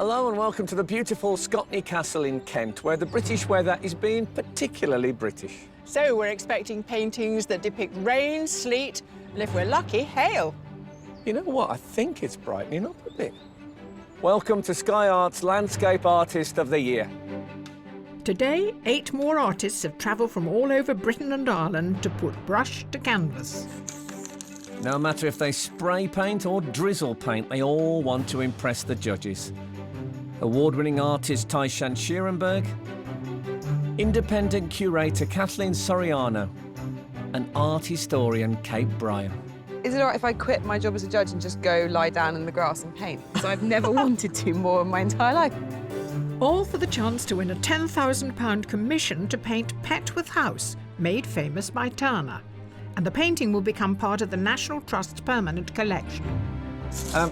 Hello and welcome to the beautiful Scotney Castle in Kent, where the British weather is being particularly British. So we're expecting paintings that depict rain, sleet, and if we're lucky, hail. You know what? I think it's brightening up a bit. Welcome to Sky Art's Landscape Artist of the Year. Today, 8 more artists have travelled from all over Britain and Ireland to put brush to canvas. No matter if they spray paint or drizzle paint, they all want to impress the judges. Award-winning artist Taan Sherberg, independent curator Kathleen Soriano, and art historian Kate Bryan. Is it all right if I quit my job as a judge and just go lie down in the grass and paint? Because I've never wanted to more in my entire life. All for the chance to win a £10,000 commission to paint Petworth House, made famous by Turner. And the painting will become part of the National Trust's permanent collection.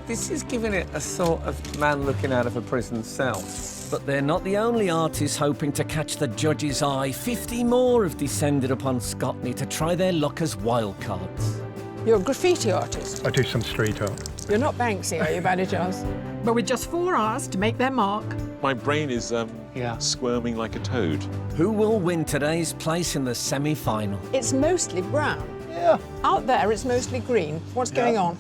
This is giving it a sort of man looking out of a prison cell. But they're not the only artists hoping to catch the judge's eye. 50 more have descended upon Scotney to try their luck as wildcards. You're a graffiti artist. I do some street art. You're not Banksy, are you, Banijay Arts? But with just 4 hours to make their mark. My brain is squirming like a toad. Who will win today's place in the semi-final? It's mostly brown. Yeah. Out there, it's mostly green. What's going on?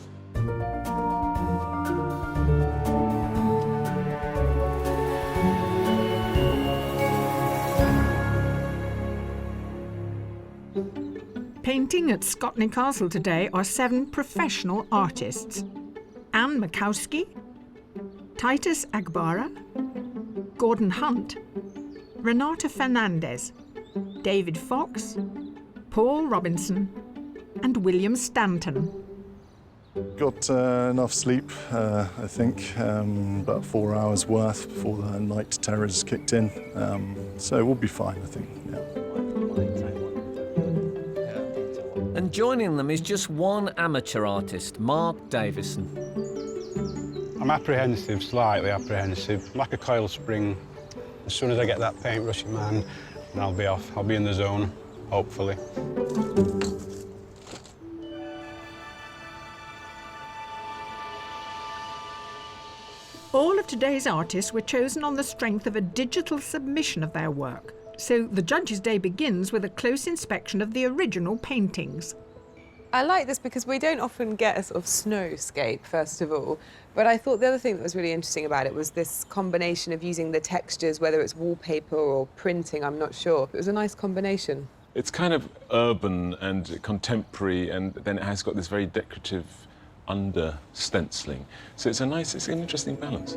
Painting at Scotney Castle today are 7 professional artists. Anne Makowski, Titus Agbara, Gordon Hunt, Renata Fernandez, David Fox, Paul Robinson, and William Stanton. Got enough sleep, I think, about 4 hours worth before the night terrors kicked in. So we'll be fine, I think, yeah. And joining them is just one amateur artist, Mark Davison. I'm apprehensive, slightly apprehensive, like a coil spring. As soon as I get that paintbrush in my hand, then I'll be off. I'll be in the zone, hopefully. All of today's artists were chosen on the strength of a digital submission of their work. So the judges' day begins with a close inspection of the original paintings. I like this because we don't often get a sort of snowscape, first of all. But I thought the other thing that was really interesting about it was this combination of using the textures, whether it's wallpaper or printing, I'm not sure. It was a nice combination. It's kind of urban and contemporary, and then it has got this very decorative under-stenciling. So it's an interesting balance.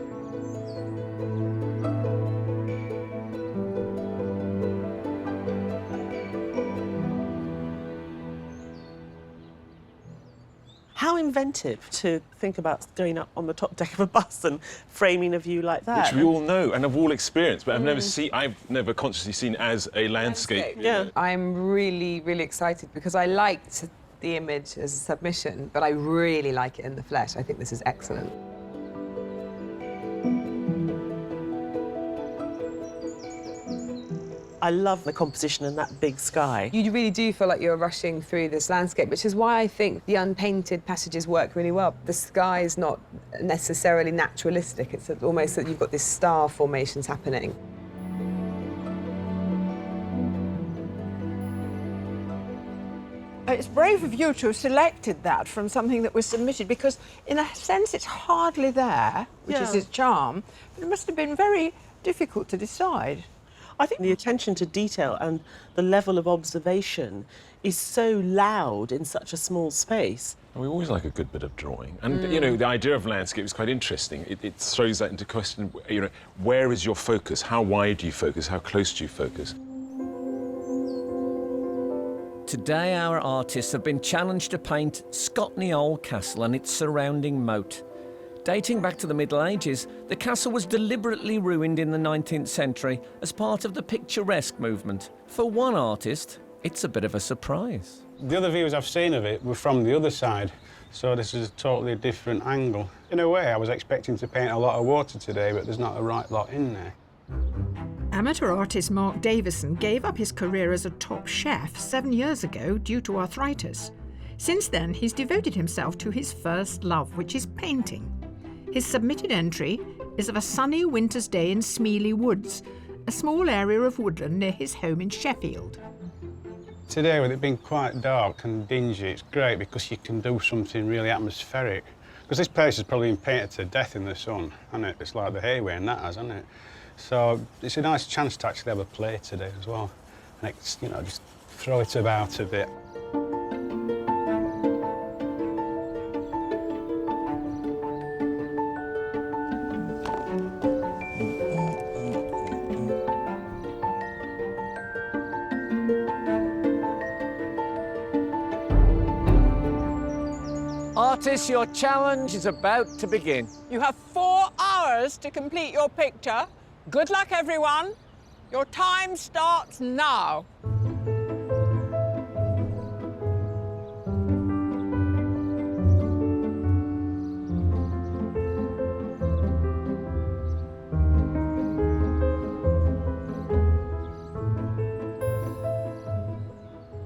How inventive to think about going up on the top deck of a bus and framing a view like that. Which we all know and have all experienced, but I've never consciously seen as a landscape. Yeah. I'm really, really excited because I liked the image as a submission, but I really like it in the flesh. I think this is excellent. I love the composition and that big sky. You really do feel like you're rushing through this landscape, which is why I think the unpainted passages work really well. The sky is not necessarily naturalistic. It's almost that you've got this star formations happening. It's brave of you to have selected that from something that was submitted, because in a sense it's hardly there, which is its charm, but it must have been very difficult to decide. I think the attention to detail and the level of observation is so loud in such a small space. We always like a good bit of drawing. And, you know, the idea of landscape is quite interesting. It throws that into question, you know, where is your focus? How wide do you focus? How close do you focus? Today, our artists have been challenged to paint Scotney Old Castle and its surrounding moat. Dating back to the Middle Ages, the castle was deliberately ruined in the 19th century as part of the picturesque movement. For one artist, it's a bit of a surprise. The other views I've seen of it were from the other side, so this is a totally different angle. In a way, I was expecting to paint a lot of water today, but there's not a right lot in there. Amateur artist Mark Davison gave up his career as a top chef 7 years ago due to arthritis. Since then, he's devoted himself to his first love, which is painting. His submitted entry is of a sunny winter's day in Smealy Woods, a small area of woodland near his home in Sheffield. Today, with it being quite dark and dingy, it's great because you can do something really atmospheric. Because this place has probably been painted to death in the sun, hasn't it? It's like the Hayway and that has, hasn't it? So it's a nice chance to actually have a play today as well. And it's, you know, just throw it about a bit. Artists, your challenge is about to begin. You have 4 hours to complete your picture. Good luck, everyone. Your time starts now.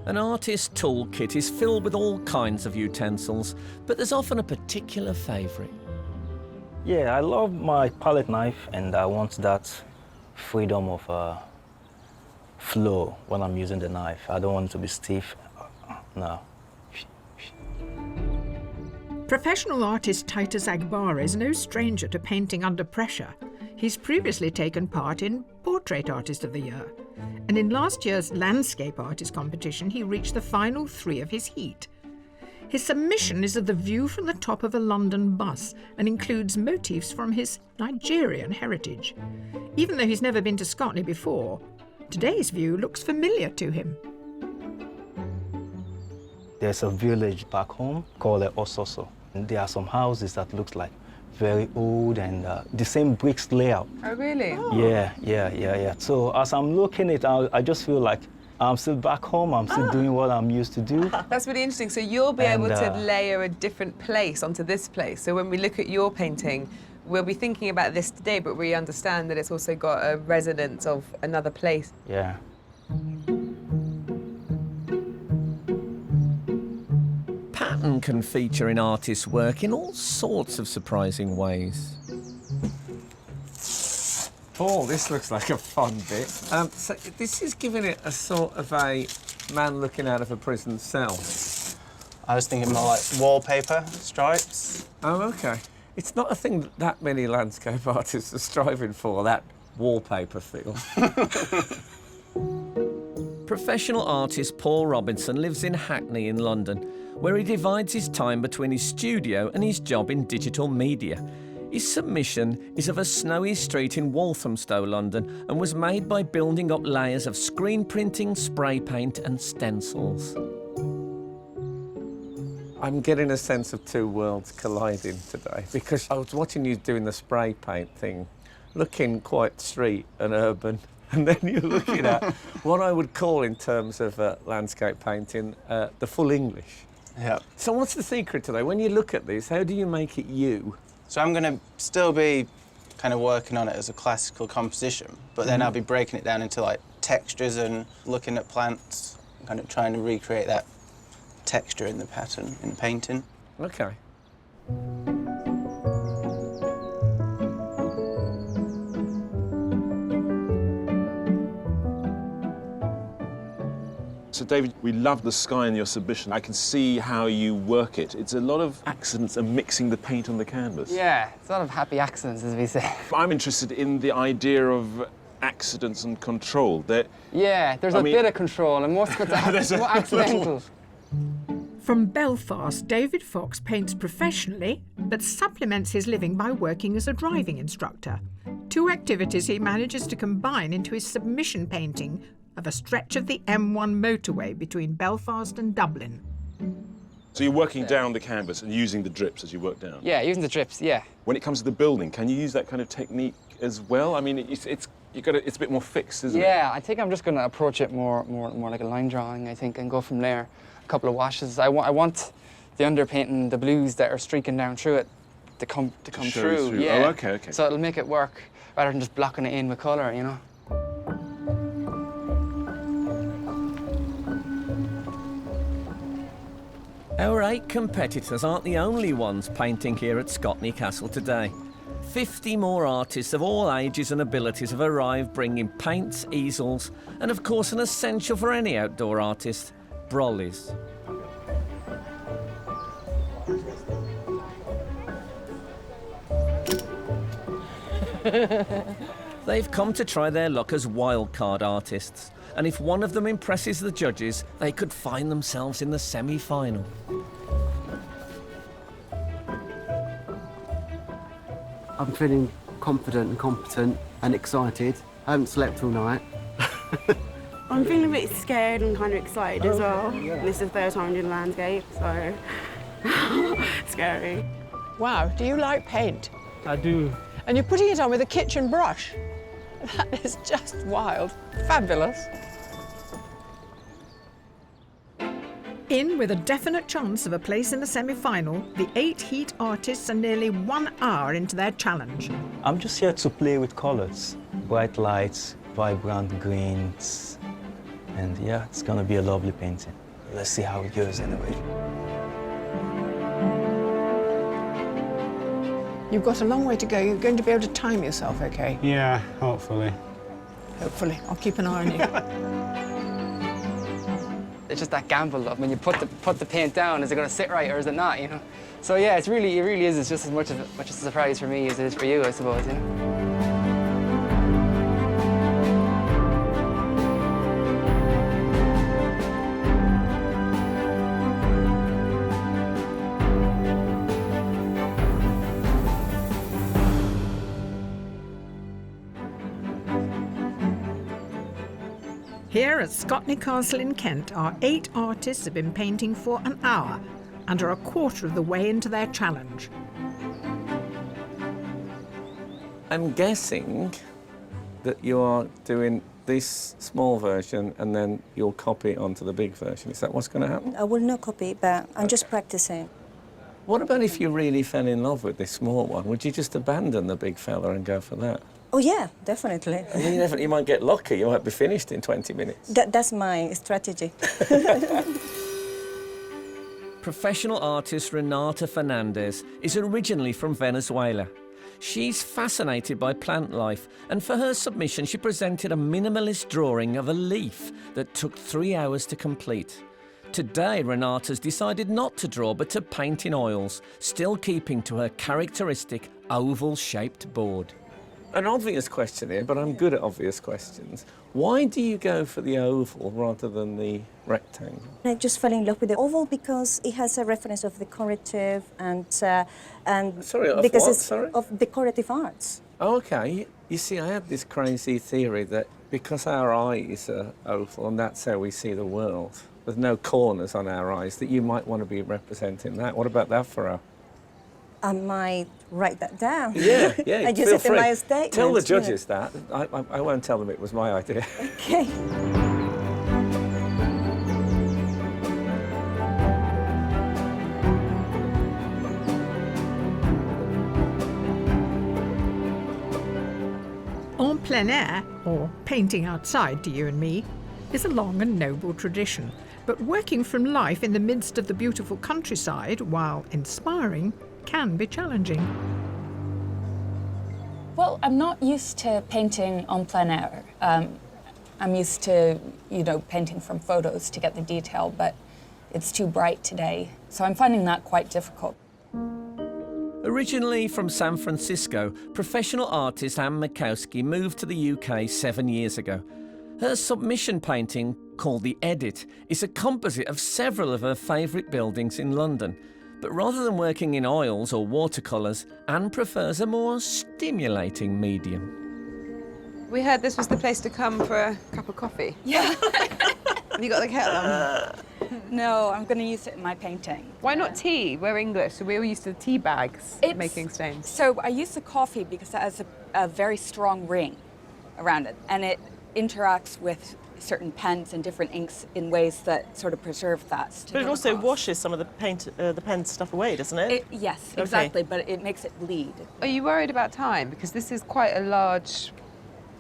An artist's toolkit is filled with all kinds of utensils, but there's often a particular favourite. Yeah, I love my palette knife, and I want that freedom of flow when I'm using the knife. I don't want it to be stiff. No. Professional artist Titus Agbara is no stranger to painting under pressure. He's previously taken part in Portrait Artist of the Year, and in last year's Landscape Artist competition he reached the final 3 of his heat. His submission is of the view from the top of a London bus and includes motifs from his Nigerian heritage. Even though he's never been to Scotney before, today's view looks familiar to him. There's a village back home called Ososo. And there are some houses that look like very old and the same bricks layout. Oh, really? Yeah. So as I'm looking at it, I just feel like I'm still back home. I'm still doing what I'm used to do. That's really interesting. So you'll be able to layer a different place onto this place. So when we look at your painting, we'll be thinking about this today, but we understand that it's also got a resonance of another place. Yeah. Pattern can feature in artists' work in all sorts of surprising ways. Paul, this looks like a fun bit. So this is giving it a sort of a man looking out of a prison cell. I was thinking more like wallpaper stripes. Oh, OK. It's not a thing that many landscape artists are striving for, that wallpaper feel. Professional artist Paul Robinson lives in Hackney in London, where he divides his time between his studio and his job in digital media. His submission is of a snowy street in Walthamstow, London, and was made by building up layers of screen printing, spray paint and stencils. I'm getting a sense of 2 worlds colliding today, because I was watching you doing the spray paint thing, looking quite street and urban, and then you're looking at what I would call, in terms of landscape painting, the full English. Yeah. So what's the secret today? When you look at this, how do you make it you? So I'm going to still be kind of working on it as a classical composition, but then I'll be breaking it down into like textures and looking at plants, kind of trying to recreate that texture in the pattern in the painting. OK. So, David, we love the sky in your submission. I can see how you work it. It's a lot of accidents and mixing the paint on the canvas. Yeah, it's a lot of happy accidents, as we say. I'm interested in the idea of accidents and control. Yeah, there's a bit of control, and most of it's accidental. From Belfast, David Fox paints professionally, but supplements his living by working as a driving instructor. 2 activities he manages to combine into his submission painting of a stretch of the M1 motorway between Belfast and Dublin. So you're working down the canvas and using the drips as you work down? Yeah, using the drips, yeah. When it comes to the building, can you use that kind of technique as well? I mean, it's a bit more fixed, isn't it? Yeah, I think I'm just going to approach it more like a line drawing, I think, and go from there. A couple of washes. I want the underpainting, the blues that are streaking down through it to come through. Yeah. Oh, OK. So it'll make it work rather than just blocking it in with colour, you know. Our 8 competitors aren't the only ones painting here at Scotney Castle today. 50 more artists of all ages and abilities have arrived, bringing paints, easels, and of course an essential for any outdoor artist, brollies. They've come to try their luck as wildcard artists, and if one of them impresses the judges, they could find themselves in the semi-final. I'm feeling confident and competent and excited. I haven't slept all night. I'm feeling a bit scared and kind of excited as well. This is the third time I'm doing landscape, so scary. Wow, do you like paint? I do. And you're putting it on with a kitchen brush. That is just wild. Fabulous. In with a definite chance of a place in the semi-final, the 8 heat artists are nearly 1 hour into their challenge. I'm just here to play with colors, bright lights, vibrant greens, and yeah, it's gonna be a lovely painting. Let's see how it goes anyway. You've got a long way to go. You're going to be able to time yourself, OK? Yeah, hopefully. Hopefully. I'll keep an eye on you. It's just that gamble of when you put the paint down, is it going to sit right or is it not, you know? So yeah, it really is. It's just as much a surprise for me as it is for you, I suppose, you know? Here at Scotney Castle in Kent, our 8 artists have been painting for an hour and are a quarter of the way into their challenge. I'm guessing that you are doing this small version and then you'll copy it onto the big version. Is that what's going to happen? I will not copy, but I'm just practicing. What about if you really fell in love with this small one? Would you just abandon the big fella and go for that? Oh yeah, definitely. I mean, you might get lucky. You might be finished in 20 minutes. That's my strategy. Professional artist Renata Fernandez is originally from Venezuela. She's fascinated by plant life, and for her submission she presented a minimalist drawing of a leaf that took 3 hours to complete. Today, Renata's decided not to draw but to paint in oils, still keeping to her characteristic oval-shaped board. An obvious question here, but I'm good at obvious questions. Why do you go for the oval rather than the rectangle? I just fell in love with the oval because it has a reference of decorative and Sorry, of because what? it's Sorry? of decorative arts. Oh, OK. You see, I have this crazy theory that because our eyes are oval and that's how we see the world, there's no corners on our eyes, that you might want to be representing that. What about that for us? I might write that down. Yeah, yeah. I use it in my statement. Tell the judges that. I won't tell them it was my idea. Okay. En plein air, or painting outside to you and me, is a long and noble tradition. But working from life in the midst of the beautiful countryside, while inspiring, can be challenging. Well, I'm not used to painting en plein air. I'm used to, painting from photos to get the detail, but it's too bright today. So I'm finding that quite difficult. Originally from San Francisco, professional artist Anne Mikowski moved to the UK 7 years ago. Her submission painting, called The Edit, is a composite of several of her favourite buildings in London. But rather than working in oils or watercolours, Anne prefers a more stimulating medium. We heard this was the place to come for a cup of coffee. Yeah. Have you got the kettle on? No, I'm going to use it in my painting. Why not tea? We're English, so we're used to tea bags making stains. So I use the coffee because it has a very strong ring around it, and it interacts with certain pens and different inks in ways that sort of preserve that. But it also washes some of the pen stuff away, doesn't it? Yes, Okay. exactly, but it makes it bleed. Are you worried about time? Because this is quite a large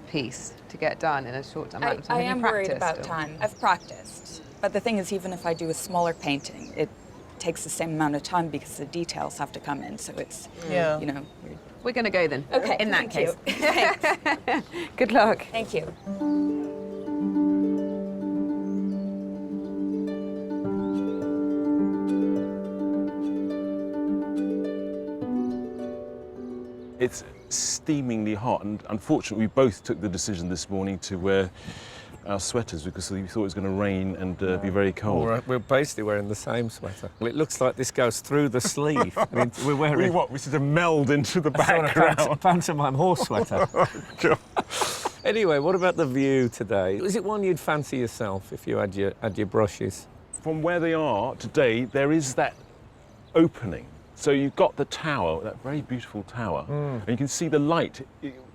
piece to get done in a short amount of time. I Have you am worried practiced about or? time. I've practiced, but the thing is, even if I do a smaller painting, it takes the same amount of time because the details have to come in. So it's, you know. We're going to go then. Okay. In that case. Thanks. Good luck. Thank you. It's steamingly hot, and unfortunately we both took the decision this morning to wear our sweaters because we thought it was going to rain and be very cold. We're basically wearing the same sweater. Well, it looks like this goes through the sleeve. I mean, we're wearing... We sort of meld into the background. Sort of pantomime horse sweater. Oh, God. Anyway, what about the view today? Is it one you'd fancy yourself if you had your brushes? From where they are today, there is that opening. So you've got the tower, that very beautiful tower, and you can see the light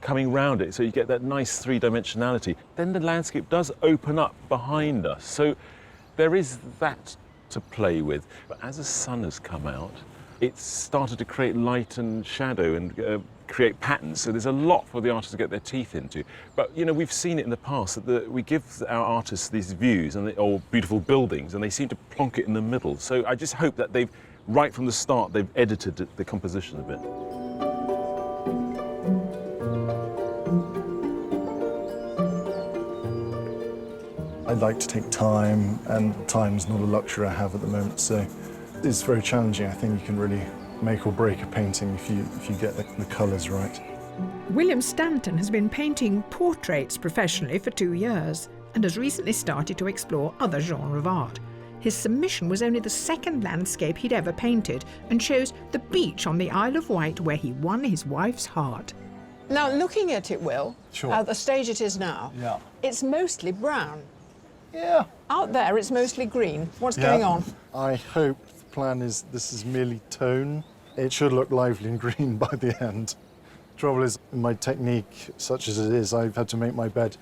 coming round it, so you get that nice three-dimensionality. Then the landscape does open up behind us, so there is that to play with. But as the sun has come out, it's started to create light and shadow and create patterns, so there's a lot for the artists to get their teeth into. But, you know, we've seen it in the past that we give our artists these views or beautiful buildings, and they seem to plonk it in the middle. So I just hope that right from the start, they've edited the composition a bit. I'd like to take time, and time's not a luxury I have at the moment, so it's very challenging. I think you can really make or break a painting if you get the colours right. William Stanton has been painting portraits professionally for 2 years and has recently started to explore other genres of art. His submission was only the second landscape he'd ever painted and shows the beach on the Isle of Wight where he won his wife's heart. Now, looking at it, Will, at the stage it is now, it's mostly brown. Yeah. Out there, it's mostly green. What's going on? I hope the plan is this is merely tone. It should look lively and green by the end. Trouble is, in my technique, such as it is, I've had to make my bed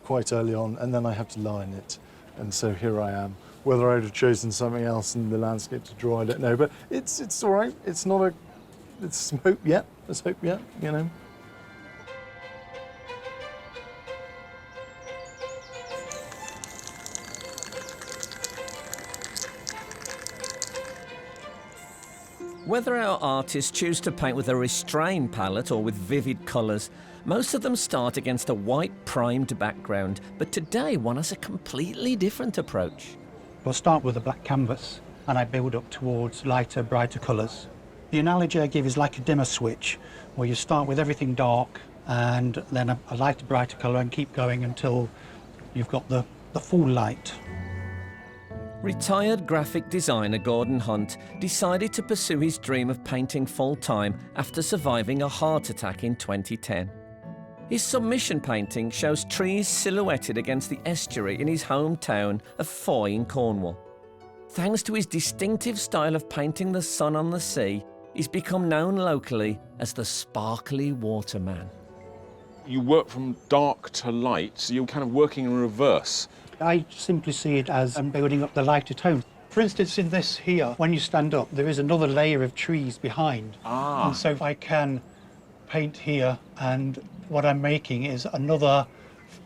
quite early on, and then I have to line it. And so here I am. Whether I'd have chosen something else in the landscape to draw, I don't know. But it's all right. It's not it's hope yet. There's hope yet, you know. Whether our artists choose to paint with a restrained palette or with vivid colours, most of them start against a white primed background, but today one has a completely different approach. We'll start with a black canvas and I build up towards lighter, brighter colours. The analogy I give is like a dimmer switch, where you start with everything dark and then a lighter, brighter colour and keep going until you've got the full light. Retired graphic designer Gordon Hunt decided to pursue his dream of painting full-time after surviving a heart attack in 2010. His submission painting shows trees silhouetted against the estuary in his hometown of Foy in Cornwall. Thanks to his distinctive style of painting the sun on the sea, he's become known locally as the Sparkly Waterman. You work from dark to light, so you're kind of working in reverse. I simply see it as I'm building up the lighter tone. For instance, in this here, when you stand up, there is another layer of trees behind. And so I can paint here, and what I'm making is another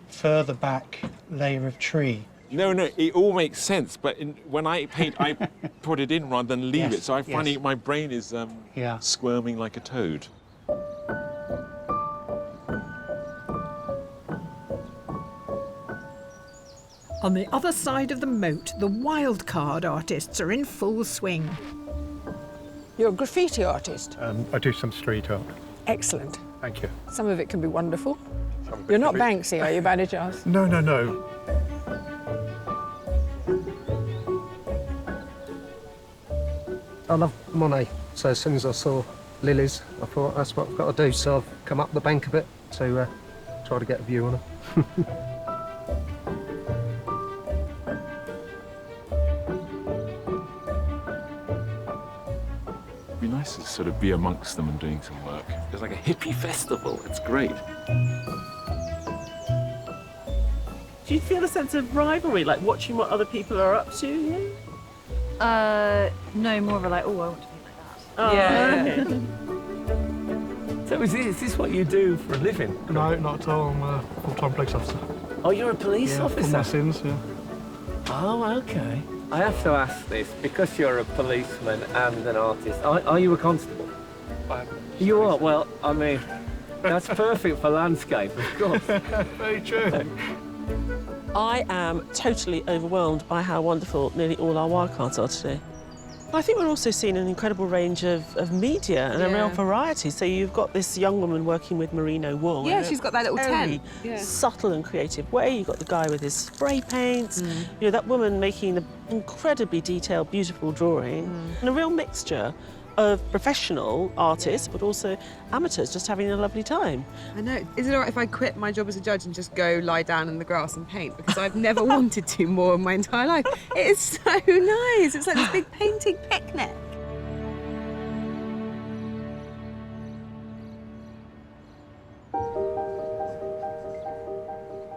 further back layer of tree. No, it all makes sense, but when I paint, I put it in rather than leave it, so I find my brain is squirming like a toad. On the other side of the moat, the wildcard artists are in full swing. You're a graffiti artist? I do some street art. Excellent. Thank you. Some of it can be wonderful. You're not Banksy, are you, Banijay Arts? No, no, no. I love Monet, so as soon as I saw lilies, I thought that's what I've got to do. So I've come up the bank a bit to try to get a view on them. It'd be nice to sort of be amongst them and doing some work. It's like a hippie festival. It's great. Do you feel a sense of rivalry, like watching what other people are up to? No, more of a like, oh, I want to be like that. Oh, yeah. Okay. So is this what you do for a living? No, not at all. I'm a full-time police officer. Oh, you're a police officer? For my sins, yeah. Oh, okay. I have to ask this, because you're a policeman and an artist. Are you a constable? You are? Well, I mean, that's perfect for landscape, of course. Very true. I am totally overwhelmed by how wonderful nearly all our wildcards are today. I think we're also seeing an incredible range of media and a real variety. So you've got this young woman working with merino wool. Yeah, she's got that little tent. Yeah. Subtle and creative way. You've got the guy with his spray paints. You know, that woman making an incredibly detailed, beautiful drawing. And a real mixture of professional artists, but also amateurs just having a lovely time. I know. Is it all right if I quit my job as a judge and just go lie down in the grass and paint? Because I've never wanted to more in my entire life. It is so nice. It's like this big painting picnic.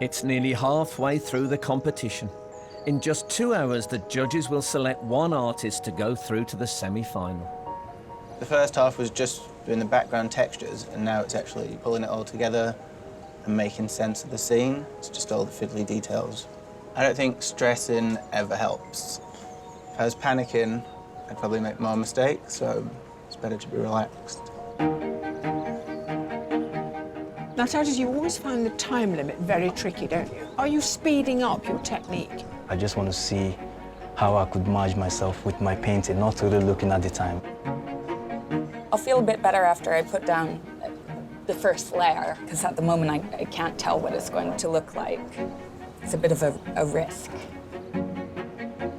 It's nearly halfway through the competition. In just 2 hours, the judges will select one artist to go through to the semi-final. The first half was just doing the background textures, and now it's actually pulling it all together and making sense of the scene. It's just all the fiddly details. I don't think stressing ever helps. If I was panicking, I'd probably make more mistakes, so it's better to be relaxed. Now, Titus, you always find the time limit very tricky, don't you? Are you speeding up your technique? I just want to see how I could merge myself with my painting, not really looking at the time. I'll feel a bit better after I put down the first layer, because at the moment I can't tell what it's going to look like. It's a bit of a risk.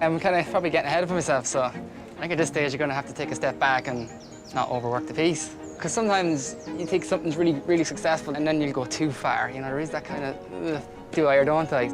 I'm kind of probably getting ahead of myself, so I think at this stage you're going to have to take a step back and not overwork the piece. Because sometimes you think something's really, really successful and then you'll go too far. You know, there is that kind of, do I or don't I?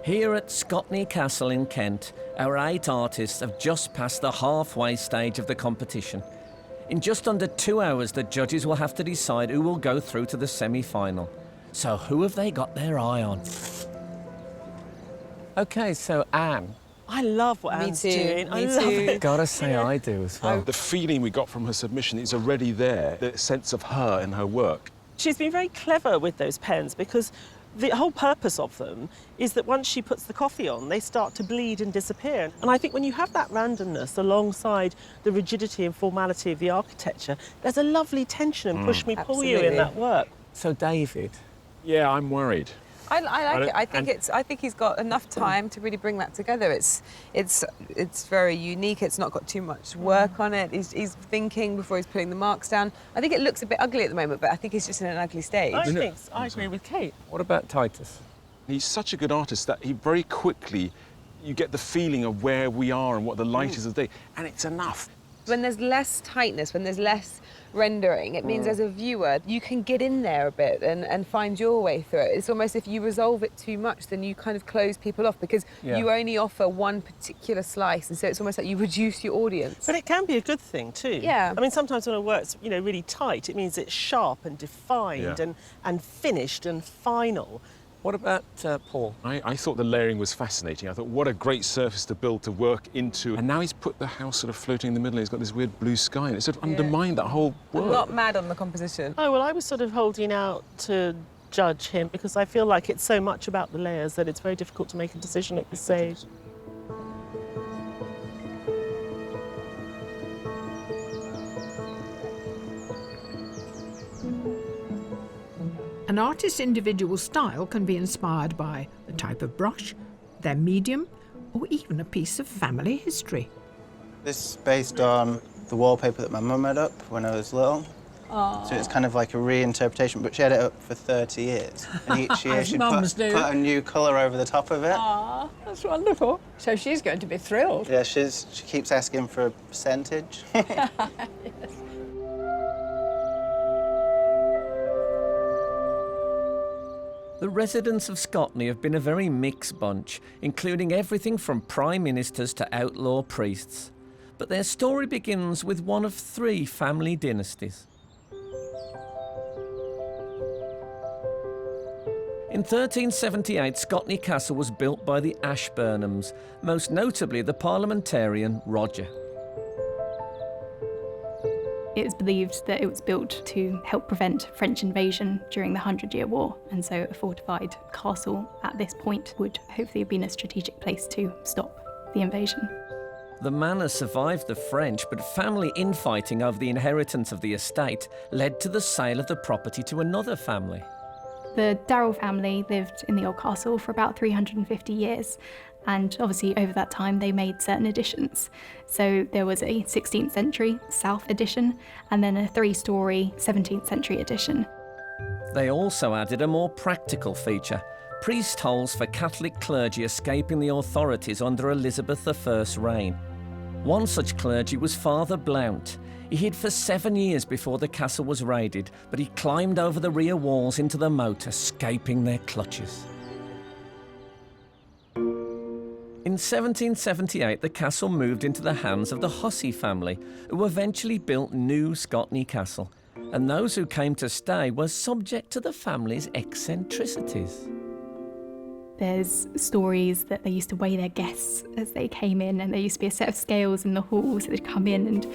Here at Scotney Castle in Kent, our 8 artists have just passed the halfway stage of the competition. In just under 2 hours, the judges will have to decide who will go through to the semi-final. So who have they got their eye on? OK, so Anne. I love what Anne's doing. I love it. Gotta say I do as well. The feeling we got from her submission is already there, the sense of her and her work. She's been very clever with those pens because the whole purpose of them is that once she puts the coffee on, they start to bleed and disappear. And I think when you have that randomness alongside the rigidity and formality of the architecture, there's a lovely tension and push me, pull you in that work. So, David? Yeah, I'm worried. I like it. I think he's got enough time to really bring that together. It's very unique. It's not got too much work on it. He's thinking before he's putting the marks down. I think it looks a bit ugly at the moment, but I think he's just in an ugly stage. I agree with Kate. What about Titus? He's such a good artist that he very quickly, you get the feeling of where we are and what the light is of the day, and it's enough. When there's less tightness, when there's less rendering, it means as a viewer, you can get in there a bit and find your way through it. It's almost if you resolve it too much, then you kind of close people off because you only offer one particular slice, and so it's almost like you reduce your audience. But it can be a good thing too. Yeah. I mean, sometimes when a work's, you know, really tight, it means it's sharp and defined and finished and final. What about Paul? I thought the layering was fascinating. I thought, what a great surface to build, to work into. And now he's put the house sort of floating in the middle. He's got this weird blue sky, and it sort of undermined that whole work. I'm not mad on the composition. Oh, well, I was sort of holding out to judge him because I feel like it's so much about the layers that it's very difficult to make a decision at this stage. An artist's individual style can be inspired by the type of brush, their medium, or even a piece of family history. This is based on the wallpaper that my mum had up when I was little. Aww. So it's kind of like a reinterpretation, but she had it up for 30 years. And each year she put a new colour over the top of it. Ah, that's wonderful. So she's going to be thrilled. Yeah, she keeps asking for a percentage. Yes. The residents of Scotney have been a very mixed bunch, including everything from prime ministers to outlaw priests. But their story begins with one of 3 family dynasties. In 1378, Scotney Castle was built by the Ashburnhams, most notably the parliamentarian Roger. It is believed that it was built to help prevent French invasion during the 100-Year War, and so a fortified castle at this point would hopefully have been a strategic place to stop the invasion. The manor survived the French, but family infighting over the inheritance of the estate led to the sale of the property to another family. The Darrell family lived in the old castle for about 350 years, and obviously over that time they made certain additions. So there was a 16th century south addition and then a 3-storey 17th century addition. They also added a more practical feature: priest holes for Catholic clergy escaping the authorities under Elizabeth I's reign. One such clergy was Father Blount. He hid for 7 years before the castle was raided, but he climbed over the rear walls into the moat, escaping their clutches. In 1778, the castle moved into the hands of the Hussey family, who eventually built new Scotney Castle, and those who came to stay were subject to the family's eccentricities. There's stories that they used to weigh their guests as they came in, and there used to be a set of scales in the hall, so they'd come in and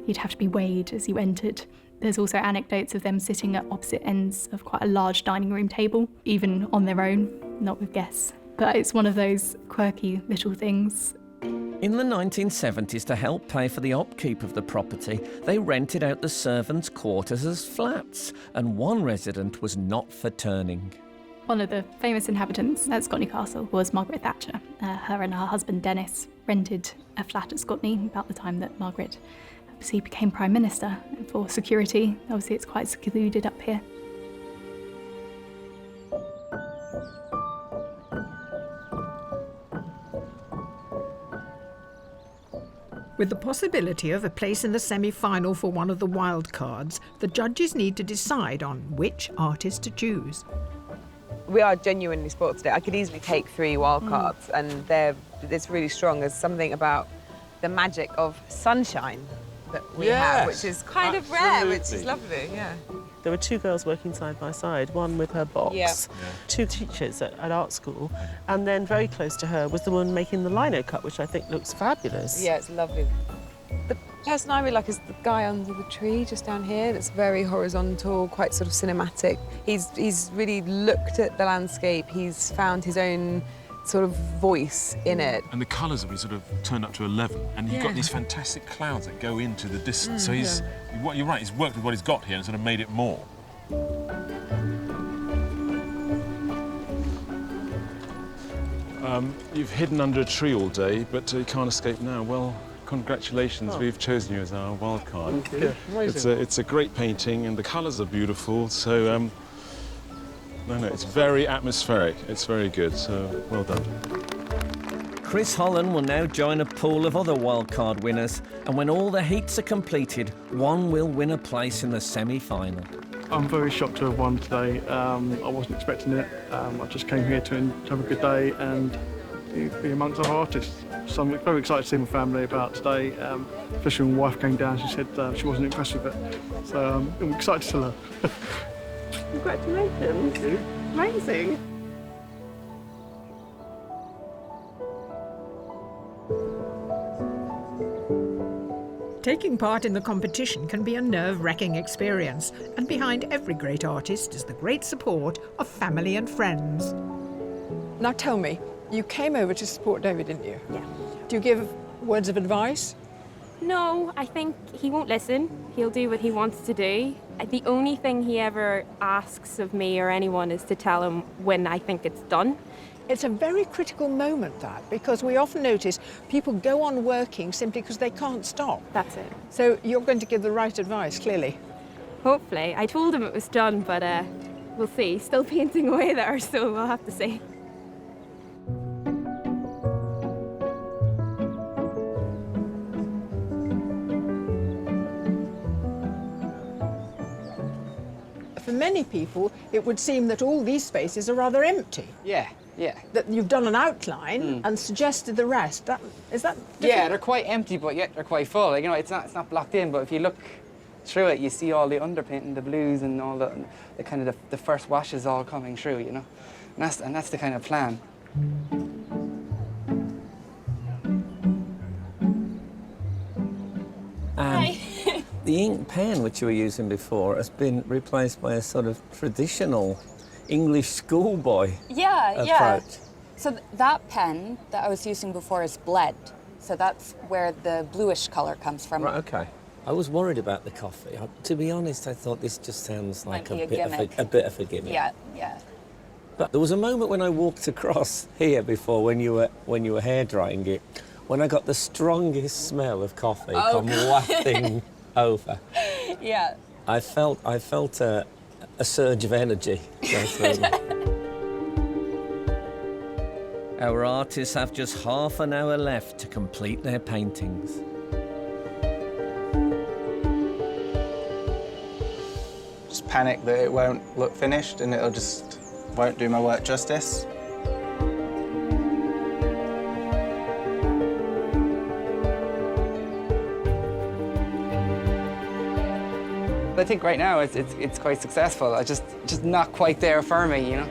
you'd have to be weighed as you entered. There's also anecdotes of them sitting at opposite ends of quite a large dining room table, even on their own, not with guests. But it's one of those quirky little things. In the 1970s, to help pay for the upkeep of the property, they rented out the servants' quarters as flats, and one resident was not for turning. One of the famous inhabitants at Scotney Castle was Margaret Thatcher. Her and her husband Dennis rented a flat at Scotney about the time that Margaret obviously became Prime Minister. And for security, obviously it's quite secluded up here. With the possibility of a place in the semi-final for one of the wild cards, the judges need to decide on which artist to choose. We are genuinely spoiled today. I could easily take 3 wild cards, and it's really strong. There's something about the magic of sunshine that we have, which is kind of rare, which is lovely, yeah. There were 2 girls working side by side, one with her box, 2 teachers at art school, and then very close to her was the one making the lino cut, which I think looks fabulous. Yeah, it's lovely. The person I really like is the guy under the tree just down here. It's very horizontal, quite sort of cinematic. He's really looked at the landscape. He's found his own sort of voice in it. And the colours have been sort of turned up to 11, and you've got these fantastic clouds that go into the distance. So you're right, he's worked with what he's got here and sort of made it more. You've hidden under a tree all day, but you can't escape now. Well, congratulations, we've chosen you as our wild card. Thank you. It's a great painting, and the colours are beautiful, so no, it's very atmospheric. It's very good, so well done. Chris Holland will now join a pool of other wildcard winners, and when all the heats are completed, one will win a place in the semi-final. I'm very shocked to have won today. I wasn't expecting it. I just came here to have a good day and be amongst other artists. So I'm very excited to see my family about today, especially when my wife came down. She said she wasn't impressed with it. So I'm excited to tell her. Congratulations. Thank you. Amazing. Taking part in the competition can be a nerve-wracking experience, and behind every great artist is the great support of family and friends. Now tell me, you came over to support David, didn't you? Yeah. Do you give words of advice? No, I think he won't listen. He'll do what he wants to do. The only thing he ever asks of me or anyone is to tell him when I think it's done. It's a very critical moment, that, because we often notice people go on working simply because they can't stop. That's it. So you're going to give the right advice, clearly. Hopefully. I told him it was done, but we'll see. He's still painting away there, so we'll have to see. For many people, it would seem that all these spaces are rather empty. Yeah. That you've done an outline and suggested the rest. Is that different? Yeah, they're quite empty, but yet they're quite full. Like, you know, it's not blocked in, but if you look through it, you see all the underpainting, the blues and all the kind of the first washes all coming through, you know? And that's the kind of plan. The ink pen, which you were using before, has been replaced by a sort of traditional English schoolboy approach. So that pen that I was using before is bled. So that's where the bluish colour comes from. Right, OK. I was worried about the coffee. To be honest, I thought this just sounds like Might a be a bit of a gimmick. Yeah, yeah. But there was a moment when I walked across here before, when you were hair drying it, when I got the strongest smell of coffee come wafting over. Yeah. I felt a surge of energy go through me. Our artists have just half an hour left to complete their paintings. Just panic that it won't look finished and it'll just won't do my work justice. I think right now it's quite successful. I just not quite there for me, you know.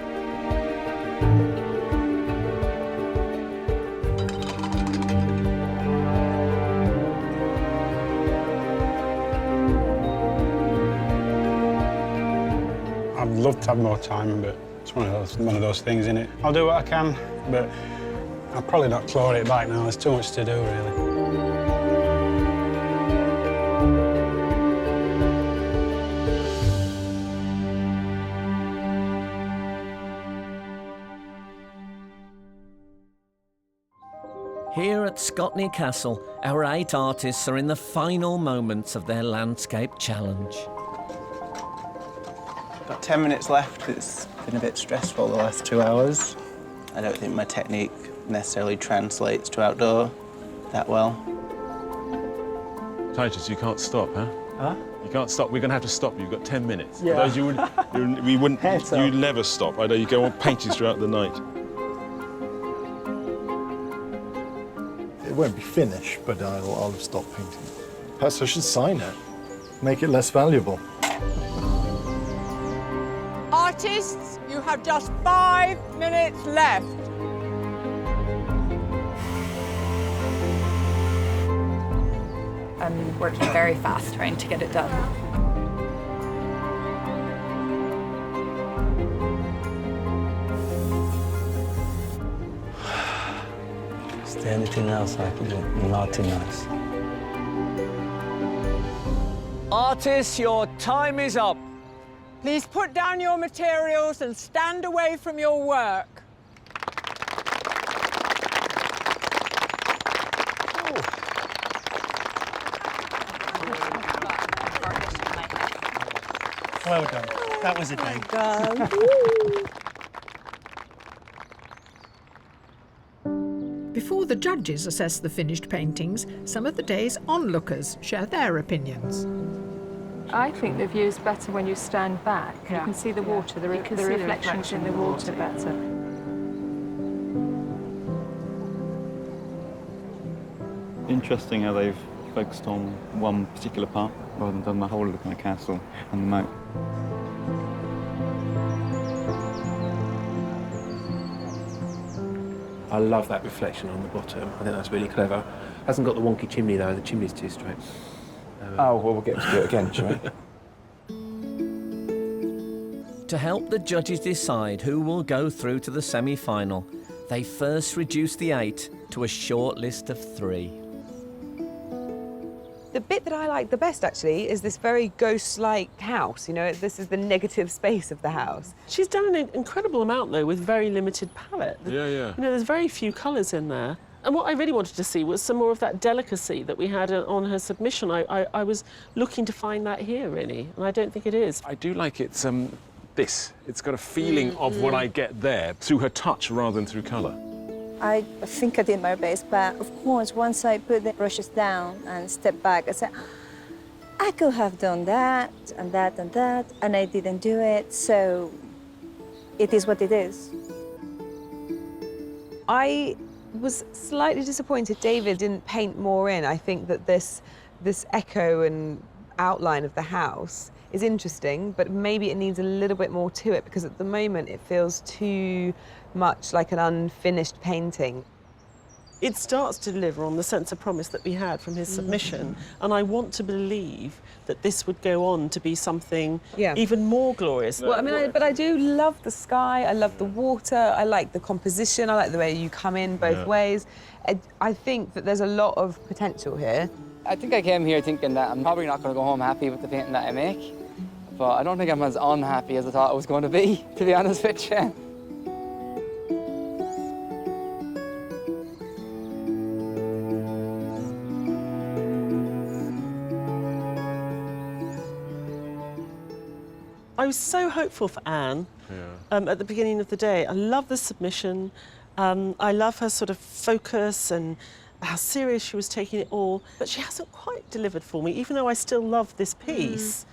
I'd love to have more time, but it's one of those things, isn't it? I'll do what I can, but I'll probably not claw it back now. There's too much to do, really. Here at Scotney Castle, our 8 artists are in the final moments of their landscape challenge. Got 10 minutes left. It's been a bit stressful the last 2 hours. I don't think my technique necessarily translates to outdoor that well. Titus, you can't stop, huh? Huh? You can't stop. We're going to have to stop you. You've got 10 minutes. Yeah. Otherwise you'd never stop. I know you go on painting throughout the night. It won't be finished, but I'll have stopped painting. Perhaps I should sign it, make it less valuable. Artists, you have just 5 minutes left. I'm working very fast trying to get it done. Is there anything else I can do? Nothing else. Artists, your time is up. Please put down your materials and stand away from your work. Well done. That was a day. Before the judges assess the finished paintings, some of the day's onlookers share their opinions. I think the view's better when you stand back. You can see the water, the reflections in the water better. Interesting how they've focused on one particular part rather than done the whole of the kind of castle and the moat. I love that reflection on the bottom. I think that's really clever. Hasn't got the wonky chimney though, the chimney's too straight. Oh, well, we'll get to do it again, shall we? To help the judges decide who will go through to the semi-final, they first reduce the 8 to a short list of 3. The bit that I like the best, actually, is this very ghost-like house. You know, this is the negative space of the house. She's done an incredible amount, though, with very limited palette. Yeah, yeah. You know, there's very few colours in there. And what I really wanted to see was some more of that delicacy that we had on her submission. I was looking to find that here, really, and I don't think it is. I do like it's It's got a feeling of what I get there through her touch rather than through colour. I think I did my best, but of course, once I put the brushes down and step back, I said, I could have done that and that and that, and I didn't do it, so it is what it is. I was slightly disappointed David didn't paint more in. I think that this echo and outline of the house is interesting, but maybe it needs a little bit more to it, because at the moment it feels too much like an unfinished painting. It starts to deliver on the sense of promise that we had from his submission, and I want to believe that this would go on to be something even more glorious. Well, I mean, but I do love the sky, I love the water, I like the composition, I like the way you come in both ways. I think that there's a lot of potential here. I think I came here thinking that I'm probably not going to go home happy with the painting that I make, but I don't think I'm as unhappy as I thought I was going to be honest with you. I was so hopeful for Anne at the beginning of the day. I love the submission. I love her sort of focus and how serious she was taking it all. But she hasn't quite delivered for me, even though I still love this piece.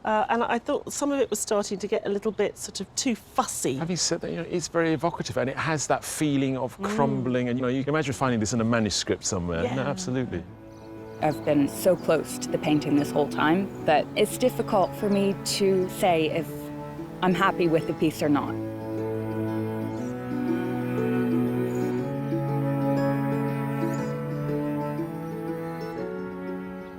And I thought some of it was starting to get a little bit sort of too fussy. Having said that, it's very evocative and it has that feeling of crumbling. And, you can imagine finding this in a manuscript somewhere. Yeah. No, absolutely. I've been so close to the painting this whole time that it's difficult for me to say if I'm happy with the piece or not.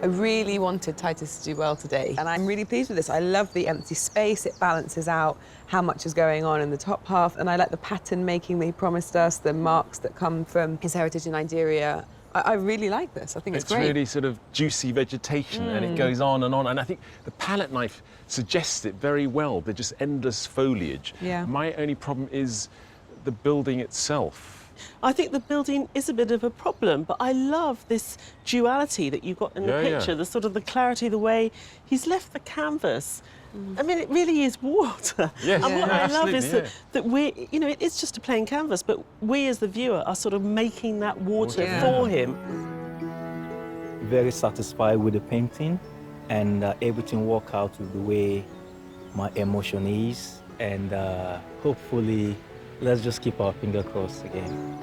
I really wanted Titus to do well today, and I'm really pleased with this. I love the empty space. It balances out how much is going on in the top half, and I like the pattern making that he promised us, the marks that come from his heritage in Nigeria. I really like this. I think it's great. It's really sort of juicy vegetation and it goes on. And I think the palette knife suggests it very well. They're just endless foliage. Yeah. My only problem is the building itself. I think the building is a bit of a problem, but I love this duality that you've got in the picture, the sort of the clarity, the way he's left the canvas. I mean, it really is water. Yes. And what I love is absolutely, that we, it is just a plain canvas, but we as the viewer are sort of making that water for him. Very satisfied with the painting, and everything worked out with the way my emotion is, and hopefully let's just keep our finger crossed again.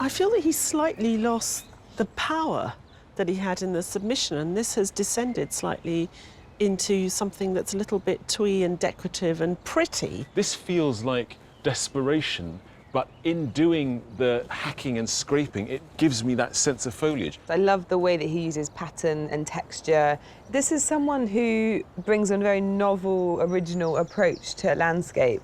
I feel that he's slightly lost the power that he had in the submission, and this has descended slightly into something that's a little bit twee and decorative and pretty. This feels like desperation, but in doing the hacking and scraping, it gives me that sense of foliage. I love the way that he uses pattern and texture. This is someone who brings a very novel, original approach to landscape.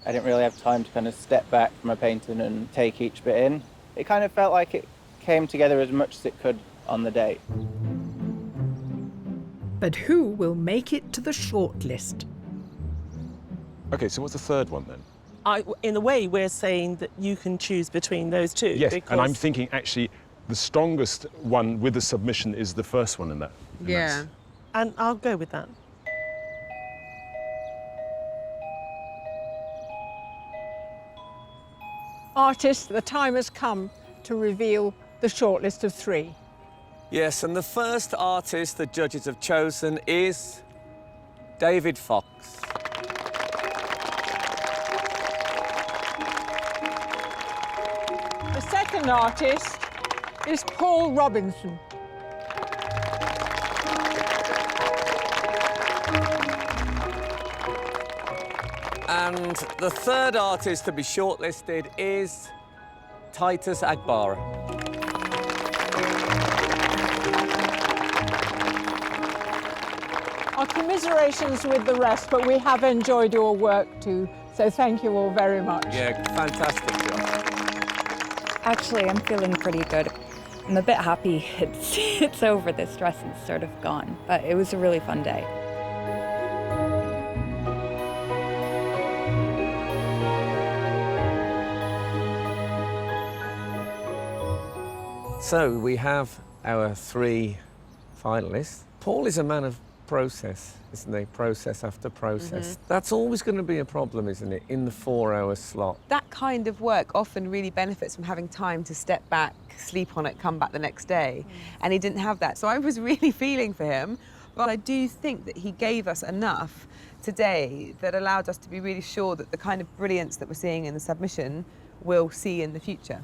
I didn't really have time to kind of step back from a painting and take each bit in. It kind of felt like it came together as much as it could on the day. But who will make it to the shortlist? OK, so what's the third one then? In a way, we're saying that you can choose between those two. Yes, because... and I'm thinking actually the strongest one with the submission is the first one in that. Yeah. And I'll go with that. Artists, the time has come to reveal the shortlist of 3. Yes, and the first artist the judges have chosen is David Fox. The second artist is Paul Robinson. And the third artist to be shortlisted is Titus Agbara. Our commiserations with the rest, but we have enjoyed your work too, so thank you all very much. Yeah, fantastic job. Actually, I'm feeling pretty good. I'm a bit happy it's over. The stress is sort of gone, but it was a really fun day. So we have our 3 finalists. Paul is a man of process, isn't he? Process after process. That's always going to be a problem, isn't it, in the 4-hour slot? That kind of work often really benefits from having time to step back, sleep on it, come back the next day. And he didn't have that. So I was really feeling for him. But I do think that he gave us enough today that allowed us to be really sure that the kind of brilliance that we're seeing in the submission we'll see in the future.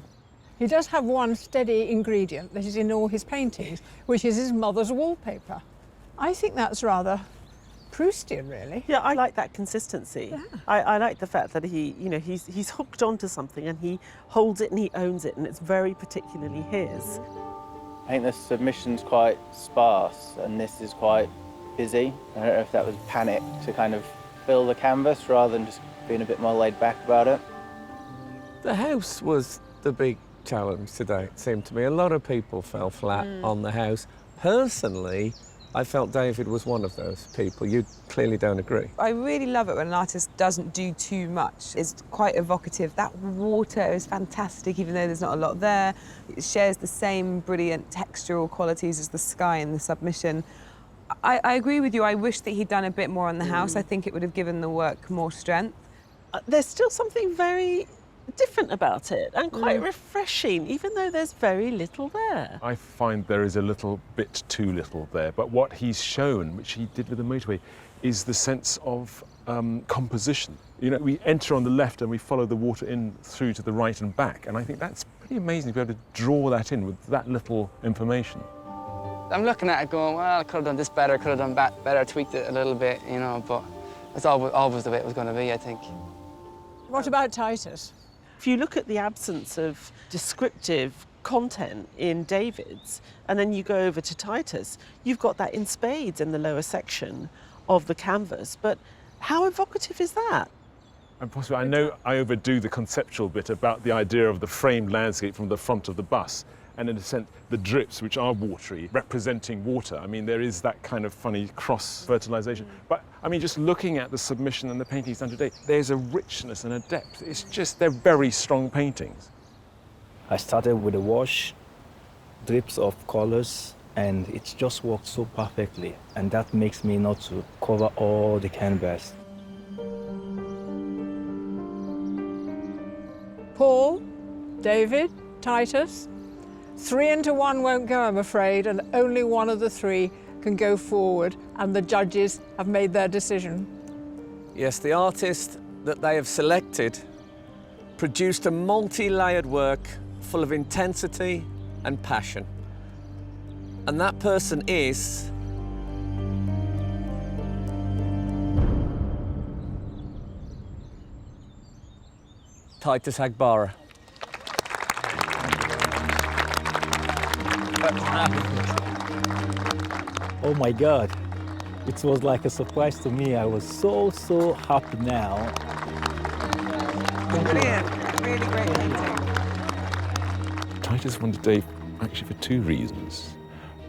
He does have one steady ingredient that is in all his paintings, which is his mother's wallpaper. I think that's rather Proustian, really. Yeah, I like that consistency. Yeah. I like the fact that he's hooked onto something and he holds it and he owns it, and it's very particularly his. I think the submission's quite sparse and this is quite busy. I don't know if that was panic to kind of fill the canvas rather than just being a bit more laid back about it. The house was the big challenge today, it seemed to me. A lot of people fell flat on the house. Personally, I felt David was one of those people. You clearly don't agree. I really love it when an artist doesn't do too much. It's quite evocative. That water is fantastic, even though there's not a lot there. It shares the same brilliant textural qualities as the sky in the submission. I agree with you. I wish that he'd done a bit more on the house. I think it would have given the work more strength. There's still something very different about it and quite refreshing, even though there's very little there. I find there is a little bit too little there, but what he's shown, which he did with the motorway, is the sense of composition. You know, we enter on the left and we follow the water in through to the right and back, and I think that's pretty amazing to be able to draw that in with that little information. I'm looking at it going, well, I could have done this better, could have done that better, tweaked it a little bit, you know, but it's always the way it was going to be, I think. What about Titus? If you look at the absence of descriptive content in David's, and then you go over to Titus, you've got that in spades in the lower section of the canvas. But how evocative is that? And possibly, I know I overdo the conceptual bit about the idea of the framed landscape from the front of the bus, and in a sense, the drips, which are watery, representing water. I mean, there is that kind of funny cross-fertilization. But, I mean, just looking at the submission and the paintings done today, there's a richness and a depth. It's just, they're very strong paintings. I started with a wash, drips of colors, and it's just worked so perfectly. And that makes me not to cover all the canvas. Paul, David, Titus. 3 into 1 won't go, I'm afraid, and only one of the 3 can go forward, and the judges have made their decision. Yes, the artist that they have selected produced a multi-layered work full of intensity and passion. And that person is Titus Agbara. Oh my God, it was like a surprise to me. I was so happy now. Brilliant, really great painting. Titus won today actually for 2 reasons.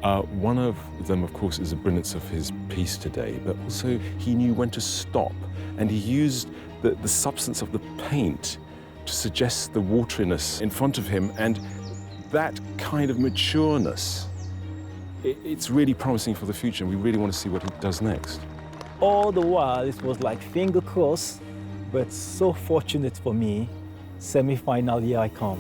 One of them, of course, is the brilliance of his piece today, but also he knew when to stop, and he used the substance of the paint to suggest the wateriness in front of him, and that kind of matureness, it's really promising for the future, and we really want to see what he does next. All the while, it was like finger crossed, but so fortunate for me, semi-final, here I come.